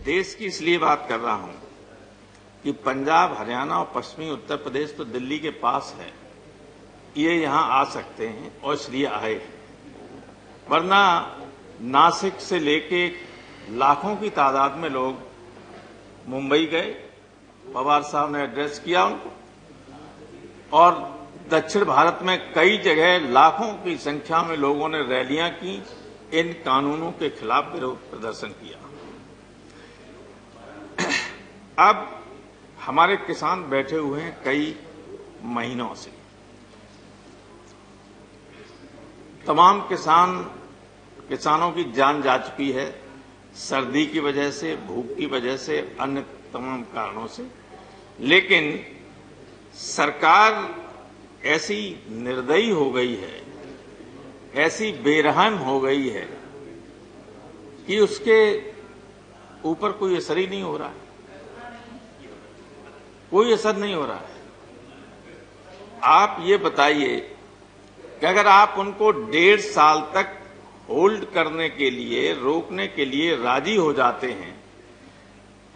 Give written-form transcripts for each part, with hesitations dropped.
देश की इसलिए बात कर रहा हूं कि पंजाब, हरियाणा और पश्चिमी उत्तर प्रदेश तो दिल्ली के पास है, ये यहां आ सकते हैं और इसलिए आए। वरना नासिक से लेके लाखों की तादाद में लोग मुंबई गए, पवार साहब ने एड्रेस किया उनको, और दक्षिण भारत में कई जगह लाखों की संख्या में लोगों ने रैलियां की, इन कानूनों के खिलाफ विरोध प्रदर्शन किया। अब हमारे किसान बैठे हुए हैं कई महीनों से। तमाम किसानों की जान जा चुकी है, सर्दी की वजह से, भूख की वजह से, अन्य तमाम कारणों से। लेकिन सरकार ऐसी निर्दयी हो गई है, ऐसी बेरहम हो गई है कि उसके ऊपर कोई असर ही नहीं हो रहा है, कोई असर नहीं हो रहा है। आप ये बताइए कि अगर आप उनको 1.5 साल तक होल्ड करने के लिए, रोकने के लिए राजी हो जाते हैं,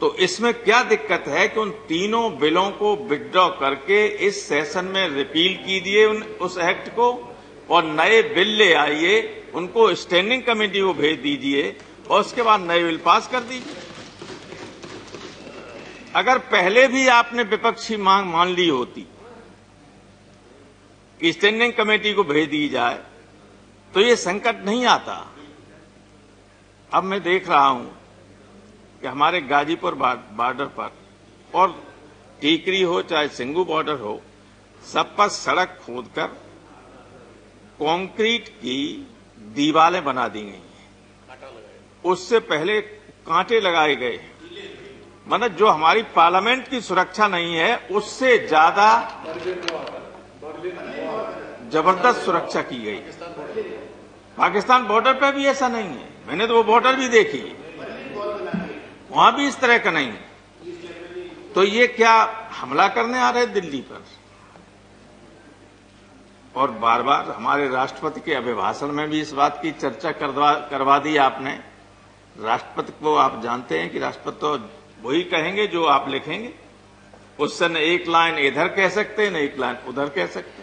तो इसमें क्या दिक्कत है कि उन तीनों बिलों को विथड्रॉ करके इस सेशन में रिपील कीजिए उस एक्ट को, और नए बिल ले आइए, उनको स्टैंडिंग कमेटी को भेज दीजिए और उसके बाद नए बिल पास कर दीजिए। अगर पहले भी आपने विपक्षी मांग मान ली होती कि स्टैंडिंग कमेटी को भेज दी जाए, तो ये संकट नहीं आता। अब मैं देख रहा हूं कि हमारे गाजीपुर बॉर्डर पर, और टीकरी हो चाहे सिंगू बॉर्डर हो, सब पर सड़क खोदकर कंक्रीट की दीवारें बना दी गई हैं। उससे पहले कांटे लगाए गए हैं। मतलब जो हमारी पार्लियामेंट की सुरक्षा नहीं है, उससे ज्यादा जबरदस्त सुरक्षा की गई। पाकिस्तान बॉर्डर पे भी ऐसा नहीं है, मैंने तो वो बॉर्डर भी देखी, वहां भी इस तरह का नहीं है। तो ये क्या हमला करने आ रहे दिल्ली पर? और बार बार हमारे राष्ट्रपति के अभिभाषण में भी इस बात की चर्चा करवा दी आपने। राष्ट्रपति को आप जानते हैं कि राष्ट्रपति तो वही कहेंगे जो आप लिखेंगे, उससे न एक लाइन इधर कह सकते न एक लाइन उधर कह सकते।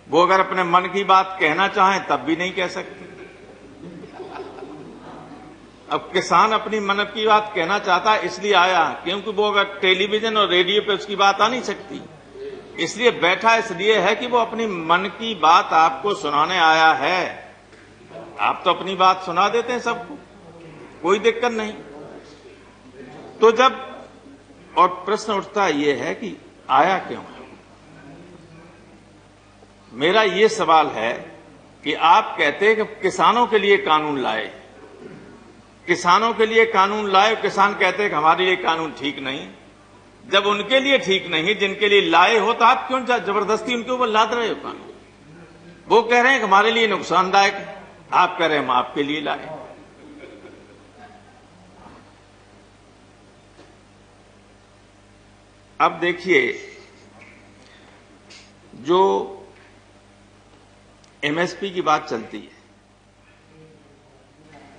वो अगर अपने मन की बात कहना चाहें तब भी नहीं कह सकते। अब किसान अपनी मन की बात कहना चाहता है, इसलिए आया, क्योंकि वो अगर टेलीविजन और रेडियो पे उसकी बात आ नहीं सकती, इसलिए बैठा इसलिए है कि वो अपनी मन की बात आपको सुनाने आया है। आप तो अपनी बात सुना देते हैं सबको, कोई दिक्कत नहीं। तो जब और प्रश्न उठता ये है कि आया क्यों है? मेरा ये सवाल है कि आप कहते हैं कि किसानों के लिए कानून लाए, किसानों के लिए कानून लाए, किसान कहते हैं कि हमारे लिए कानून ठीक नहीं। जब उनके लिए ठीक नहीं, जिनके लिए लाए हो, तो आप क्यों जबरदस्ती उनके ऊपर लाद रहे हो कानून? वो कह रहे हैं कि हमारे लिए नुकसानदायक है, आप कह रहे हैं हम आपके लिए लाए। अब देखिए, जो एमएसपी की बात चलती है,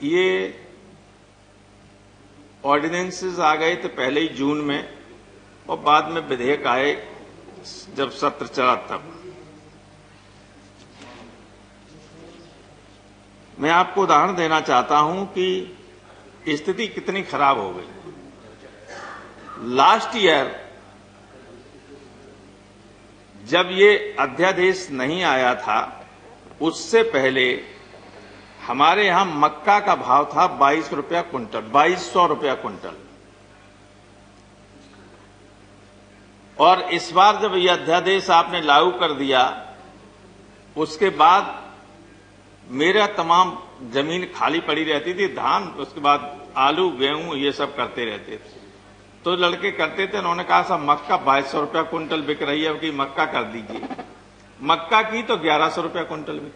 ये ऑर्डिनेंसेस आ गए थे पहले ही जून में, और बाद में विधेयक आए जब सत्र चला तब। मैं आपको उदाहरण देना चाहता हूं कि स्थिति कितनी खराब हो गई। लास्ट ईयर जब ये अध्यादेश नहीं आया था, उससे पहले हमारे यहां मक्का का भाव था 22 रुपया कुंटल, 2200 रुपया कुंटल। और इस बार जब यह अध्यादेश आपने लागू कर दिया, उसके बाद मेरा तमाम जमीन खाली पड़ी रहती थी, धान, उसके बाद आलू, गेहूं, ये सब करते रहते थे। तो लड़के करते थे, उन्होंने कहा साहब मक्का 2200 रुपया कुंटल बिक रही है, कि मक्का कर दीजिए। मक्का की तो 1100 रुपया कुंटल बिक,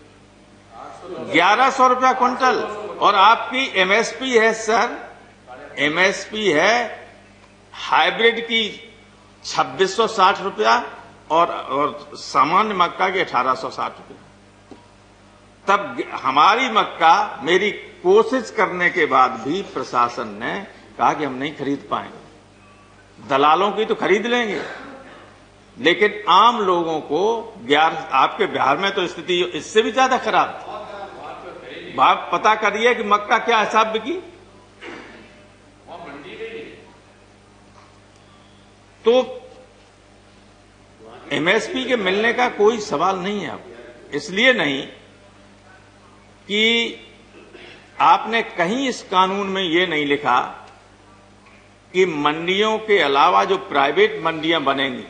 1100 रुपया कुंटल। और आपकी एमएसपी है सर, एमएसपी है हाइब्रिड की 2660 रुपया और सामान्य मक्का की 1860 रुपया। तब हमारी मक्का, मेरी कोशिश करने के बाद भी प्रशासन ने कहा कि हम नहीं खरीद पाएंगे। दलालों की तो खरीद लेंगे, लेकिन आम लोगों को आपके बिहार में तो स्थिति इससे भी ज्यादा खराब थी। आप पता करिए कि मक्का क्या हिसाब बिकी। तो एमएसपी के मिलने का कोई सवाल नहीं है। अब इसलिए नहीं कि आपने कहीं इस कानून में ये नहीं लिखा कि मंडियों के अलावा जो प्राइवेट मंडियां बनेंगी,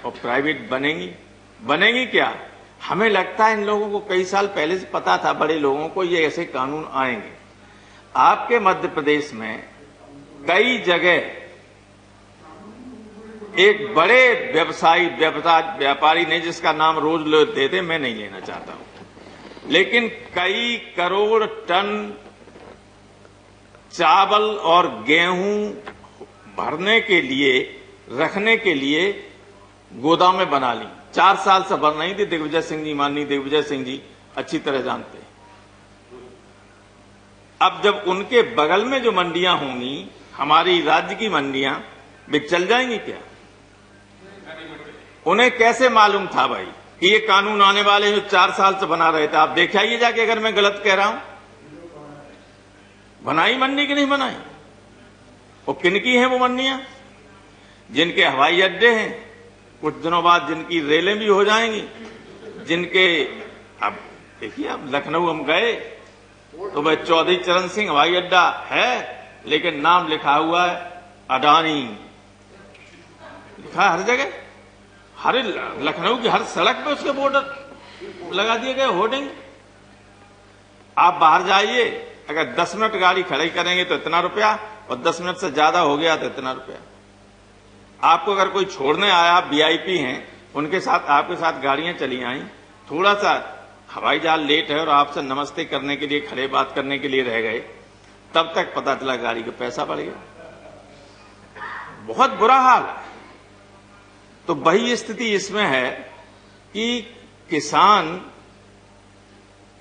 और प्राइवेट बनेंगी क्या? हमें लगता है इन लोगों को कई साल पहले से पता था, बड़े लोगों को, ये ऐसे कानून आएंगे। आपके मध्य प्रदेश में कई जगह एक बड़े व्यापारी ने, जिसका नाम रोज लोग देते, मैं नहीं लेना चाहता हूं, लेकिन कई करोड़ टन चावल और गेहूं भरने के लिए, रखने के लिए गोदामें बना ली। 4 साल से बन रही थी। दिग्विजय सिंह जी, माननीय दिग्विजय सिंह जी अच्छी तरह जानते हैं। अब जब उनके बगल में जो मंडियां होंगी, हमारी राज्य की मंडियां, वे चल जाएंगी क्या? उन्हें कैसे मालूम था भाई कि ये कानून आने वाले जो 4 साल से बना रहे थे? आप देख आइए जाके, अगर मैं गलत कह रहा हूं। बनाई मंडी की नहीं बनाई? और किनकी हैं वो मंडियां? जिनके हवाई अड्डे हैं, कुछ दिनों बाद जिनकी रेलें भी हो जाएंगी, जिनके, अब देखिए, अब लखनऊ हम गए तो भाई चौधरी चरण सिंह हवाई अड्डा है, लेकिन नाम लिखा हुआ है अडानी, लिखा हर जगह, हर लखनऊ की हर सड़क पे उसके बोर्ड लगा दिए गए, होर्डिंग। आप बाहर जाइए, अगर 10 मिनट गाड़ी खड़ी करेंगे तो इतना रुपया, और 10 मिनट से ज्यादा हो गया तो इतना रुपया। आपको अगर कोई छोड़ने आया, आप वीआईपी हैं, उनके साथ, आपके साथ गाड़ियां चली आई, थोड़ा सा हवाई जहाज लेट है और आपसे नमस्ते करने के लिए, खड़े बात करने के लिए रह गए, तब तक पता चला गाड़ी का पैसा बढ़ गया। बहुत बुरा हाल है। तो वही स्थिति इसमें है कि किसान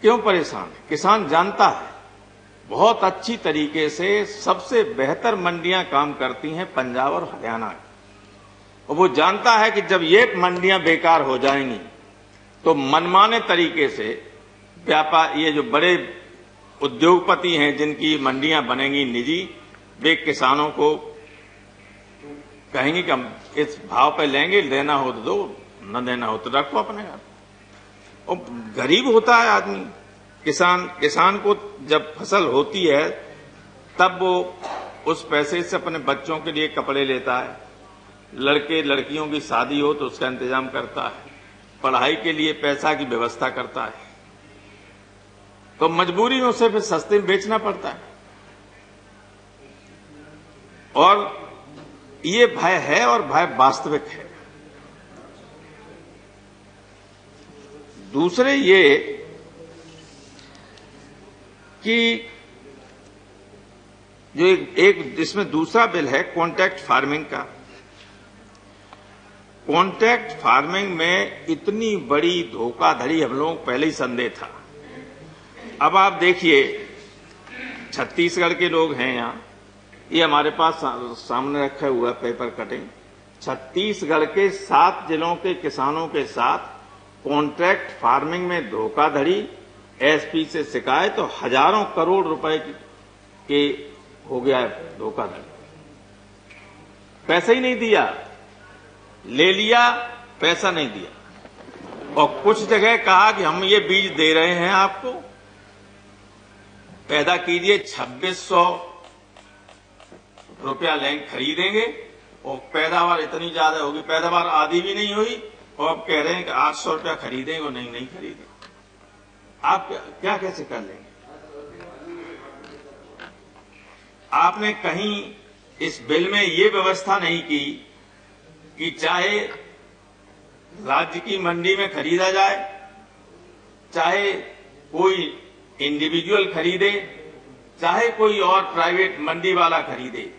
क्यों परेशान है? किसान जानता है बहुत अच्छी तरीके से, सबसे बेहतर मंडियां काम करती हैं पंजाब और हरियाणा की, और वो जानता है कि जब ये मंडियां बेकार हो जाएंगी तो मनमाने तरीके से व्यापार, ये जो बड़े उद्योगपति हैं जिनकी मंडियां बनेंगी निजी, वे किसानों को कहेंगे कि हम इस भाव पे लेंगे, लेना हो तो दो, न देना हो तो रखो अपने घर। और गरीब होता है आदमी, किसान को जब फसल होती है तब वो उस पैसे से अपने बच्चों के लिए कपड़े लेता है, लड़के लड़कियों की शादी हो तो उसका इंतजाम करता है, पढ़ाई के लिए पैसा की व्यवस्था करता है, तो मजबूरी में उसे फिर सस्ते में बेचना पड़ता है। और ये भय है, और भय वास्तविक है। दूसरे ये कि जो एक इसमें दूसरा बिल है कॉन्ट्रैक्ट फार्मिंग का। कॉन्ट्रैक्ट फार्मिंग में इतनी बड़ी धोखाधड़ी हम लोगों को पहले ही संदेह था। अब आप देखिए, छत्तीसगढ़ के लोग हैं यहाँ, ये हमारे पास सामने रखा हुआ पेपर कटिंग, छत्तीसगढ़ के 7 जिलों के किसानों के साथ कॉन्ट्रैक्ट फार्मिंग में धोखाधड़ी, एसपी से शिकायत, तो हजारों करोड़ रुपए के हो गया है धोखाधड़ी। पैसा ही नहीं दिया, ले लिया, पैसा नहीं दिया। और कुछ जगह कहा कि हम ये बीज दे रहे हैं आपको, पैदा कीजिए, 2600 रुपया लेंगे, खरीदेंगे, और पैदावार इतनी ज्यादा होगी, पैदावार आधी भी नहीं हुई, और अब कह रहे हैं कि 800 रुपया खरीदेंगे, और नहीं खरीदेंगे। आप क्या कैसे कर लेंगे? आपने कहीं इस बिल में ये व्यवस्था नहीं की कि चाहे राज्य की मंडी में खरीदा जाए, चाहे कोई इंडिविजुअल खरीदे, चाहे कोई और प्राइवेट मंडी वाला खरीदे,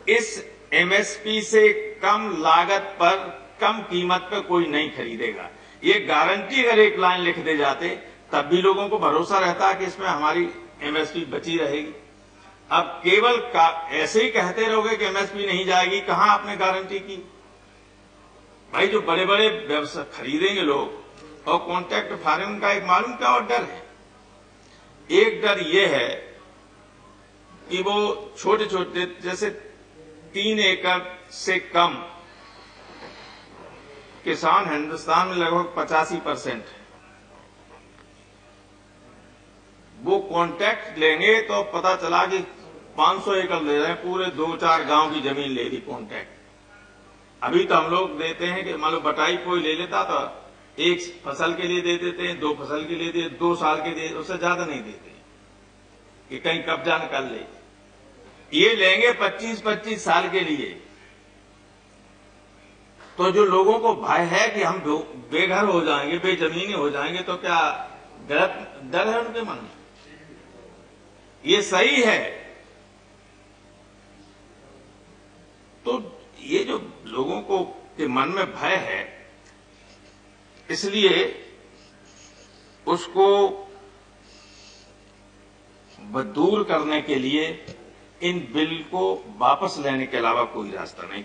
इस एमएसपी से कम लागत पर, कम कीमत पर कोई नहीं खरीदेगा। ये गारंटी अगर एक लाइन लिख दे जाते, तब भी लोगों को भरोसा रहता है कि इसमें हमारी एमएसपी बची रहेगी। अब केवल ऐसे ही कहते रहोगे कि एमएसपी नहीं जाएगी, कहां आपने गारंटी की? भाई जो बड़े बड़े व्यवसाय खरीदेंगे लोग, और कॉन्ट्रैक्ट फार्मिंग का एक मालूम क्या और डर है? एक डर ये है कि वो छोटे छोटे, जैसे 3 एकड़ से कम किसान हिंदुस्तान में लगभग 85% है, वो कॉन्ट्रैक्ट लेंगे तो पता चला कि 500 एकड़ ले रहे हैं, पूरे 2-4 गांव की जमीन ले ली कॉन्ट्रैक्ट। अभी तो हम लोग देते हैं कि मान लो बटाई कोई ले लेता तो 1 फसल के लिए दे देते हैं, 2 फसल के लिए दे, 2 साल के लिए, उससे ज्यादा नहीं देते कि कहीं कब्जा न कर ले। ये लेंगे 25-25 साल के लिए। तो जो लोगों को भय है कि हम बेघर हो जाएंगे, बेजमीनी हो जाएंगे, तो क्या डर है उनके मन में? ये सही है। तो ये जो लोगों को के मन में भय है, इसलिए उसको दूर करने के लिए इन बिल को वापस लेने के अलावा कोई रास्ता नहीं।